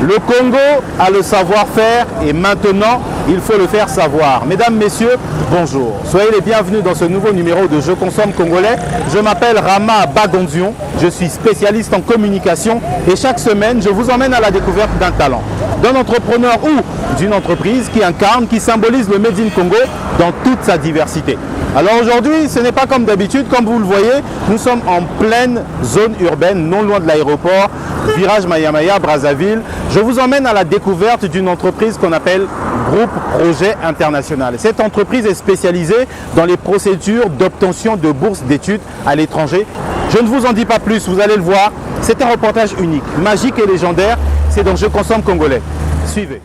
Le Congo a le savoir-faire et maintenant, il faut le faire savoir. Mesdames, Messieurs, bonjour. Soyez les bienvenus dans ce nouveau numéro de Je consomme congolais. Je m'appelle Rama Bagonzion, je suis spécialiste en communication et chaque semaine, je vous emmène à la découverte d'un talent, d'un entrepreneur ou d'une entreprise qui incarne, qui symbolise le Made in Congo dans toute sa diversité. Alors aujourd'hui, ce n'est pas comme d'habitude, comme vous le voyez, nous sommes en pleine zone urbaine, non loin de l'aéroport, virage Mayamaya, Brazzaville. Je vous emmène à la découverte d'une entreprise qu'on appelle Groupe Projet International. Cette entreprise est spécialisée dans les procédures d'obtention de bourses d'études à l'étranger. Je ne vous en dis pas plus, vous allez le voir, c'est un reportage unique, magique et légendaire, c'est dans Je consomme congolais. Suivez.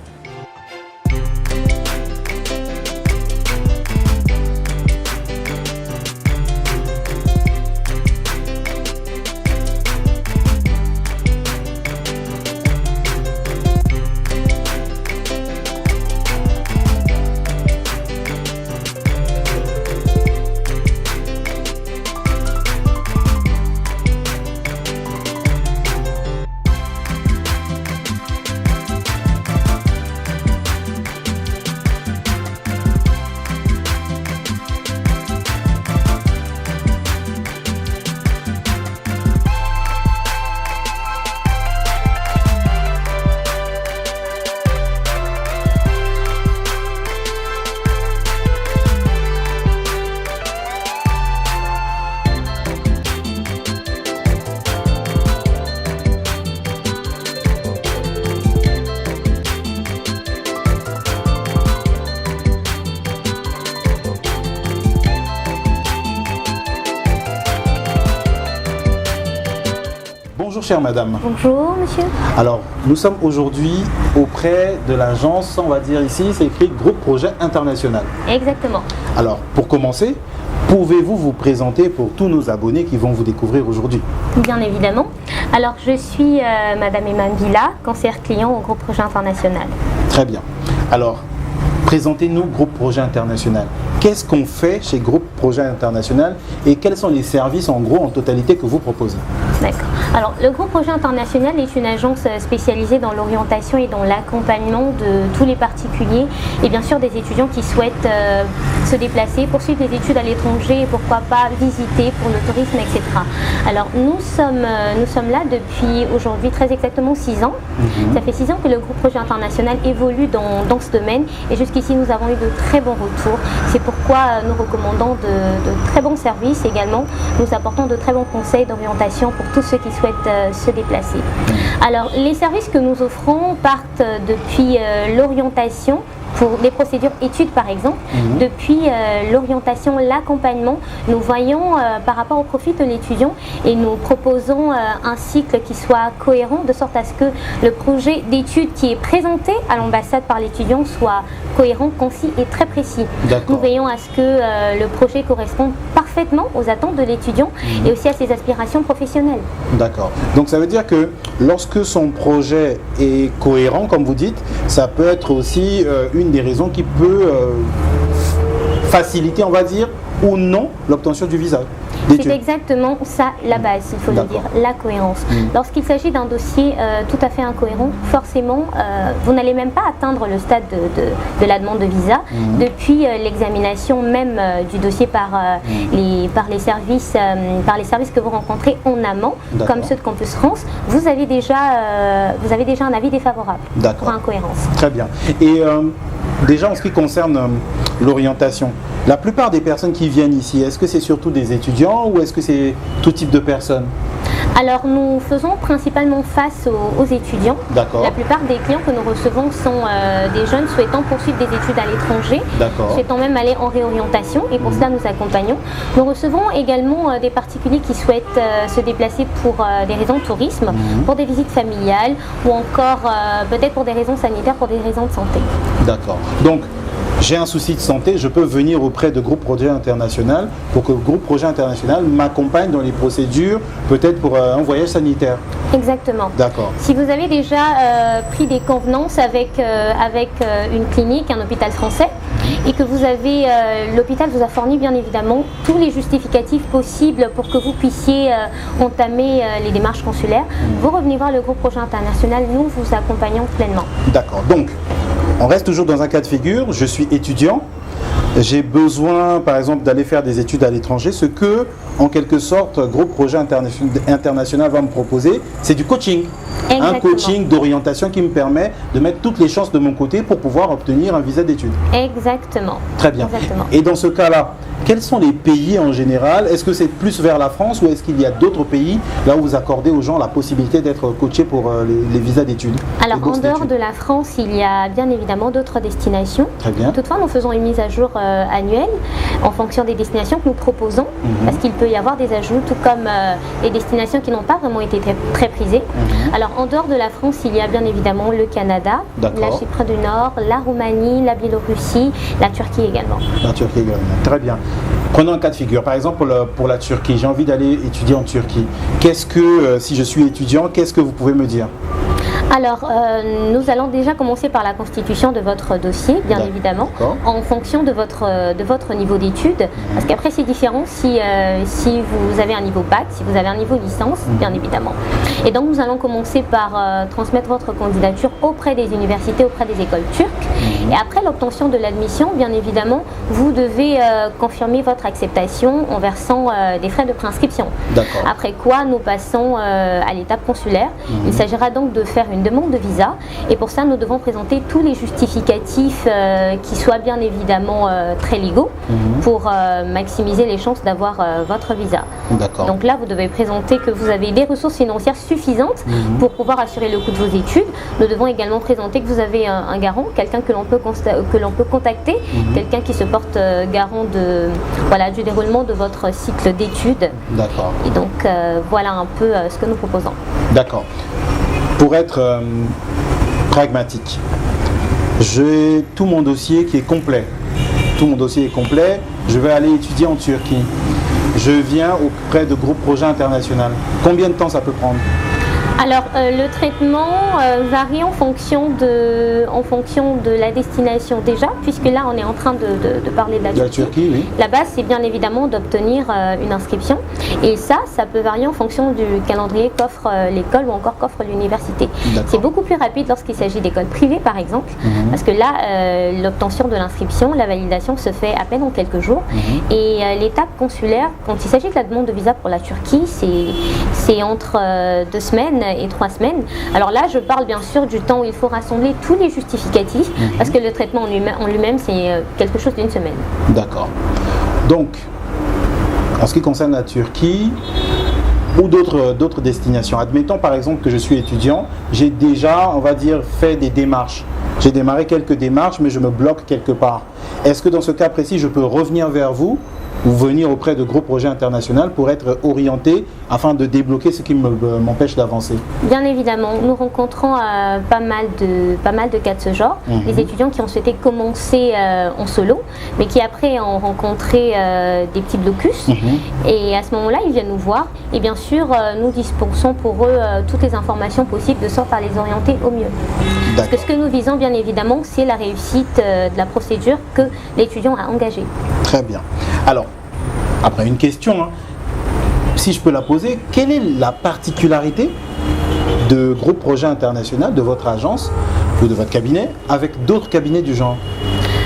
Bonjour chère madame. Bonjour monsieur. Alors nous sommes aujourd'hui auprès de l'agence, on va dire ici, c'est écrit Groupe Projet International. Exactement. Alors pour commencer, pouvez-vous vous présenter pour tous nos abonnés qui vont vous découvrir aujourd'hui? Bien évidemment. Alors je suis madame Emma Villa, conseillère client au Groupe Projet International. Très bien. Alors présentez-nous Groupe Projet International. Qu'est-ce qu'on fait chez Groupe Projet International et quels sont les services en gros en totalité que vous proposez? D'accord. Alors le Groupe Projet International est une agence spécialisée dans l'orientation et dans l'accompagnement de tous les particuliers et bien sûr des étudiants qui souhaitent se déplacer, poursuivre des études à l'étranger et pourquoi pas visiter pour le tourisme, etc. Alors nous sommes là depuis aujourd'hui très exactement 6 ans. Ça fait 6 ans que le Groupe Projet International évolue dans ce domaine et jusqu'ici nous avons eu de très bons retours. C'est pourquoi nous recommandons de très bons services également. Nous apportons de très bons conseils d'orientation pour tous ceux qui souhaitent se déplacer. Alors les services que nous offrons partent depuis l'orientation pour les procédures études par exemple, depuis l'orientation, l'accompagnement, nous voyons par rapport au profil de l'étudiant et nous proposons un cycle qui soit cohérent de sorte à ce que le projet d'études qui est présenté à l'ambassade par l'étudiant soit cohérent, concis et très précis. Nous veillons à ce que le projet corresponde parfaitement aux attentes de l'étudiant et aussi à ses aspirations professionnelles. D'accord. Donc ça veut dire que lorsque son projet est cohérent, comme vous dites, ça peut être aussi une des raisons qui peut faciliter, on va dire, ou non, l'obtention du visa. C'est exactement ça la base, il faut le dire, la cohérence. Lorsqu'il s'agit d'un dossier tout à fait incohérent, forcément, vous n'allez même pas atteindre le stade de la demande de visa. Depuis l'examination même du dossier par les services que vous rencontrez en amont, comme ceux de Campus France, vous avez déjà un avis défavorable pour incohérence. Très bien. Et déjà en ce qui concerne l'orientation, la plupart des personnes qui viennent ici, est-ce que c'est surtout des étudiants ou est-ce que c'est tout type de personnes? Alors nous faisons principalement face aux étudiants. La plupart des clients que nous recevons sont des jeunes souhaitant poursuivre des études à l'étranger, souhaitant même aller en réorientation et pour cela nous accompagnons. Nous recevons également des particuliers qui souhaitent se déplacer pour des raisons de tourisme, pour des visites familiales ou encore peut-être pour des raisons sanitaires, pour des raisons de santé. D'accord. Donc j'ai un souci de santé, je peux venir auprès de Groupe Projet International pour que Groupe Projet International m'accompagne dans les procédures, peut-être pour un voyage sanitaire. Exactement. D'accord. Si vous avez déjà pris des convenances avec une clinique, un hôpital français, et que vous avez, l'hôpital vous a fourni bien évidemment tous les justificatifs possibles pour que vous puissiez entamer les démarches consulaires, vous revenez voir le Groupe Projet International, nous vous accompagnons pleinement. D'accord. Donc, on reste toujours dans un cas de figure, je suis étudiant, j'ai besoin par exemple d'aller faire des études à l'étranger, ce que en quelque sorte Groupe Projet International va me proposer, c'est du coaching. Exactement. Un coaching d'orientation qui me permet de mettre toutes les chances de mon côté pour pouvoir obtenir un visa d'études. Exactement. Très bien. Exactement. Et dans ce cas-là, quels sont les pays en général? Est-ce que c'est plus vers la France ou est-ce qu'il y a d'autres pays là où vous accordez aux gens la possibilité d'être coachés pour les visas d'études? Alors en dehors de la France, il y a bien évidemment d'autres destinations. Très bien. Toutefois, nous faisons une mise à jour annuelle en fonction des destinations que nous proposons, parce qu'il peut y avoir des ajouts, tout comme les destinations qui n'ont pas vraiment été très prisées. Alors en dehors de la France, il y a bien évidemment le Canada, la Chypre du Nord, la Roumanie, la Biélorussie, la Turquie également. La Turquie également, très bien. Prenons un cas de figure, par exemple pour la Turquie, j'ai envie d'aller étudier en Turquie. Qu'est-ce que, si je suis étudiant, qu'est-ce que vous pouvez me dire? Alors, nous allons déjà commencer par la constitution de votre dossier, bien évidemment, en fonction de votre niveau d'études. Parce qu'après, c'est différent si vous avez un niveau bac, si vous avez un niveau licence, bien évidemment. Et donc, nous allons commencer par transmettre votre candidature auprès des universités, auprès des écoles turques. Et après l'obtention de l'admission, bien évidemment, vous devez confirmer votre acceptation en versant des frais de préinscription. Après quoi, nous passons à l'étape consulaire. Il s'agira donc de faire une demande de visa et pour ça nous devons présenter tous les justificatifs qui soient bien évidemment très légaux pour maximiser les chances d'avoir votre visa. Donc là vous devez présenter que vous avez des ressources financières suffisantes pour pouvoir assurer le coût de vos études. Nous devons également présenter que vous avez un garant, quelqu'un que l'on peut contacter, quelqu'un qui se porte garant du déroulement de votre cycle d'études. Et donc voilà un peu ce que nous proposons. D'accord. Pour être pragmatique, j'ai tout mon dossier qui est complet. Tout mon dossier est complet. Je vais aller étudier en Turquie. Je viens auprès de Groupe Projet International. Combien de temps ça peut prendre? Alors, le traitement varie en fonction de la destination déjà, puisque là, on est en train de parler de la Turquie. Oui. La base, c'est bien évidemment d'obtenir une inscription. Et ça peut varier en fonction du calendrier qu'offre l'école ou encore qu'offre l'université. C'est beaucoup plus rapide lorsqu'il s'agit d'écoles privées, par exemple, parce que là, l'obtention de l'inscription, la validation se fait à peine en quelques jours. Et l'étape consulaire, quand il s'agit de la demande de visa pour la Turquie, c'est entre 2 semaines et 3 semaines. Alors là, je parle bien sûr du temps où il faut rassembler tous les justificatifs, parce que le traitement en lui-même, c'est quelque chose d'une semaine. D'accord. Donc, en ce qui concerne la Turquie ou d'autres destinations, admettons par exemple que je suis étudiant, j'ai déjà, on va dire, fait des démarches. J'ai démarré quelques démarches, mais je me bloque quelque part. Est-ce que dans ce cas précis, je peux revenir vers vous ou venir auprès de Groupe Projet International pour être orienté afin de débloquer ce qui m'empêche d'avancer? Bien évidemment, nous rencontrons pas mal de cas de ce genre, des étudiants qui ont souhaité commencer en solo, mais qui après ont rencontré des petits blocus, et à ce moment-là, ils viennent nous voir, et bien sûr, nous dispensons pour eux toutes les informations possibles de sorte à les orienter au mieux. Parce que ce que nous visons, bien évidemment, c'est la réussite de la procédure que l'étudiant a engagée. Très bien. Alors, après une question, si je peux la poser, quelle est la particularité de Groupe Projet International, de votre agence ou de votre cabinet, avec d'autres cabinets du genre?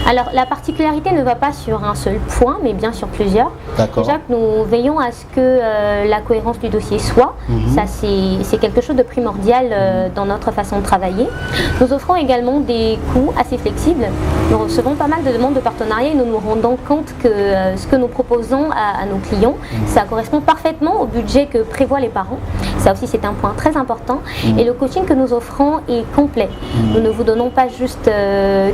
Alors, la particularité ne va pas sur un seul point, mais bien sur plusieurs. Déjà que nous veillons à ce que la cohérence du dossier soit. Ça, c'est quelque chose de primordial dans notre façon de travailler. Nous offrons également des coûts assez flexibles. Nous recevons pas mal de demandes de partenariat et nous nous rendons compte que ce que nous proposons à nos clients, ça correspond parfaitement au budget que prévoient les parents. Ça aussi, c'est un point très important. Et le coaching que nous offrons est complet. Nous ne vous donnons pas juste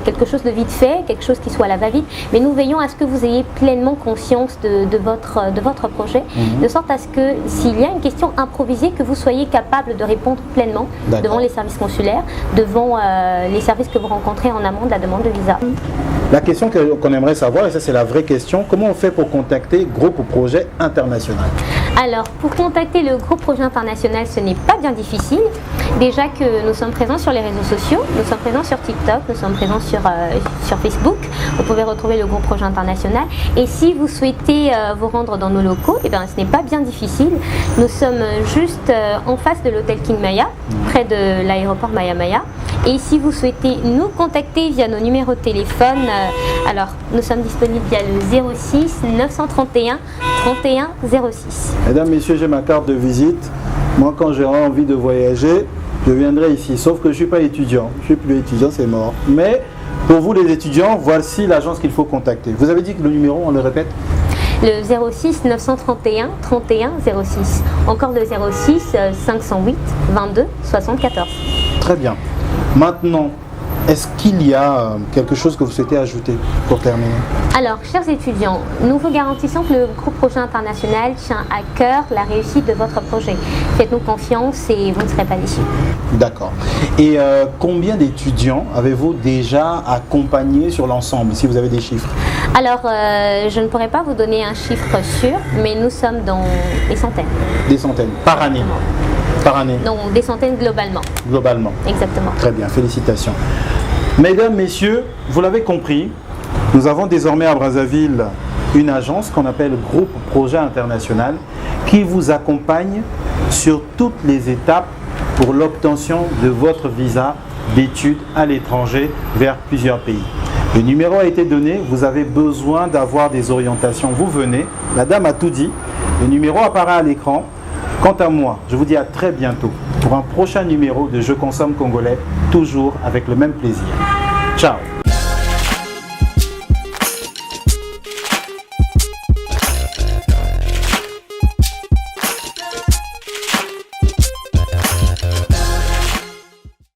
quelque chose de vite fait, quelque quelque chose qui soit à la va-vite, mais nous veillons à ce que vous ayez pleinement conscience de votre projet, de sorte à ce que s'il y a une question improvisée, que vous soyez capable de répondre pleinement devant les services consulaires, devant les services que vous rencontrez en amont de la demande de visa. La question qu'on aimerait savoir, et ça c'est la vraie question, comment on fait pour contacter Groupe Projet International? Alors, pour contacter le Groupe Projet International, ce n'est pas bien difficile. Déjà que nous sommes présents sur les réseaux sociaux, nous sommes présents sur TikTok, nous sommes présents sur Facebook. Vous pouvez retrouver le Groupe Projet International. Et si vous souhaitez vous rendre dans nos locaux, eh bien, ce n'est pas bien difficile. Nous sommes juste en face de l'hôtel King Maya, près de l'aéroport Maya Maya. Et si vous souhaitez nous contacter via nos numéros de téléphone, alors nous sommes disponibles via le 06 931 31 06. Mesdames, Messieurs, j'ai ma carte de visite. Moi, quand j'aurai envie de voyager, je viendrai ici. Sauf que je ne suis pas étudiant. Je ne suis plus étudiant, c'est mort. Mais pour vous, les étudiants, voici l'agence qu'il faut contacter. Vous avez dit que le numéro, on le répète? Le 06 931 31 06. Encore le 06 508 22 74. Très bien. Maintenant, est-ce qu'il y a quelque chose que vous souhaitez ajouter pour terminer? Alors, chers étudiants, nous vous garantissons que le Groupe Projet International tient à cœur la réussite de votre projet. Faites-nous confiance et vous ne serez pas déçus. D'accord. Et combien d'étudiants avez-vous déjà accompagnés sur l'ensemble, si vous avez des chiffres? Alors, je ne pourrais pas vous donner un chiffre sûr, mais nous sommes dans des centaines. Des centaines, par année? Par année? Non, des centaines globalement. Globalement. Exactement. Très bien, félicitations. Mesdames, Messieurs, vous l'avez compris, nous avons désormais à Brazzaville une agence qu'on appelle Groupe Projet International qui vous accompagne sur toutes les étapes pour l'obtention de votre visa d'études à l'étranger vers plusieurs pays. Le numéro a été donné, vous avez besoin d'avoir des orientations. Vous venez, la dame a tout dit, le numéro apparaît à l'écran. Quant à moi, je vous dis à très bientôt pour un prochain numéro de Je consomme congolais, toujours avec le même plaisir. Ciao!